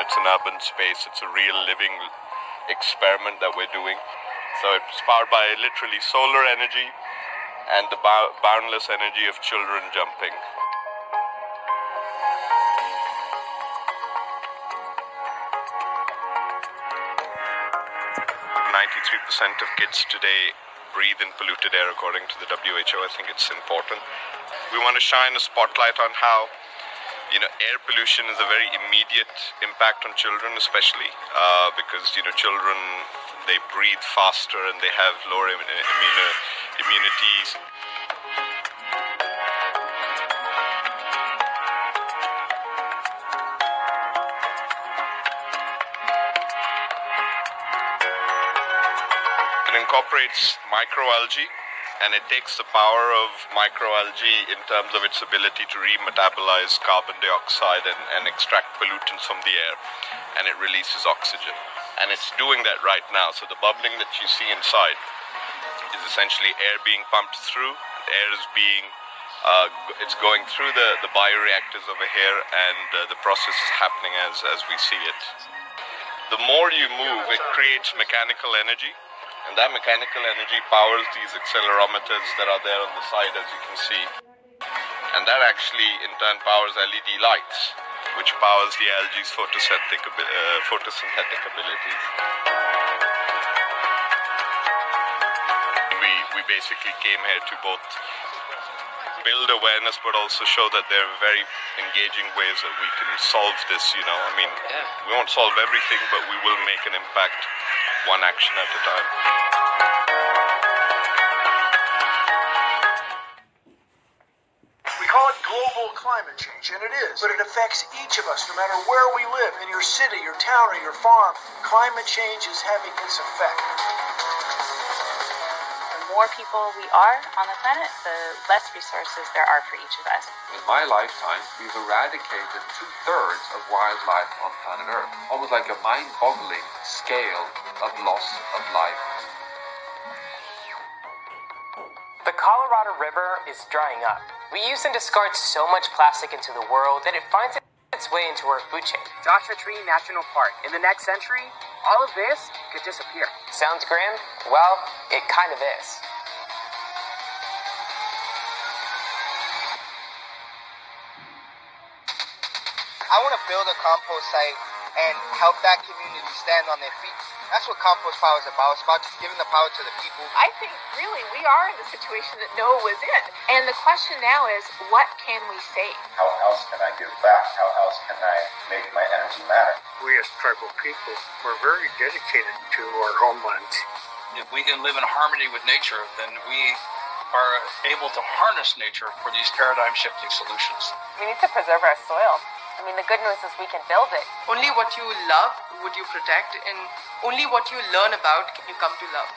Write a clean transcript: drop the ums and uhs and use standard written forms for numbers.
it's an urban space. It's a real living experiment that we're doing. So it's powered by literally solar energy and the boundless energy of children jumping. 93% of kids today breathe in polluted air according to the WHO. I think it's important. We want to shine a spotlight on how, air pollution is a very immediate impact on children, especially because, children, they breathe faster and they have lower immunities. It incorporates microalgae, and it takes the power of microalgae in terms of its ability to remetabolize carbon dioxide and extract pollutants from the air, and it releases oxygen. And it's doing that right now. So the bubbling that you see inside is essentially air being pumped through. The air is it's going through the bioreactors over here, and the process is happening as we see it. The more you move, it creates mechanical energy. And that mechanical energy powers these accelerometers that are there on the side, as you can see. And that actually, in turn, powers LED lights, which powers the algae's photosynthetic abilities. We basically came here to both build awareness, but also show that there are very engaging ways that we can solve this, We won't solve everything, but we will make an impact one action at a time. We call it global climate change, and it is, but it affects each of us, no matter where we live, in your city, your town, or your farm. Climate change is having its effect. The more people we are on the planet, the less resources there are for each of us. In my lifetime, we've eradicated 2/3 of wildlife on planet Earth. Almost like a mind-boggling scale of loss of life. The Colorado River is drying up. We use and discard so much plastic into the world that it finds its way into our food chain. Joshua Tree National Park. In the next century, all of this could disappear. Sounds grim? Well, it kind of is. I want to build a compost site and help that community stand on their feet. That's what compost power is about. It's about just giving the power to the people. I think really we are in the situation that Noah was in. And the question now is, what can we save? How else can I give back? How else can I make my energy matter? We as tribal people, we're very dedicated to our homelands. If we can live in harmony with nature, then we are able to harness nature for these paradigm-shifting solutions. We need to preserve our soil. The good news is we can build it. Only what you love would you protect, and only what you learn about can you come to love.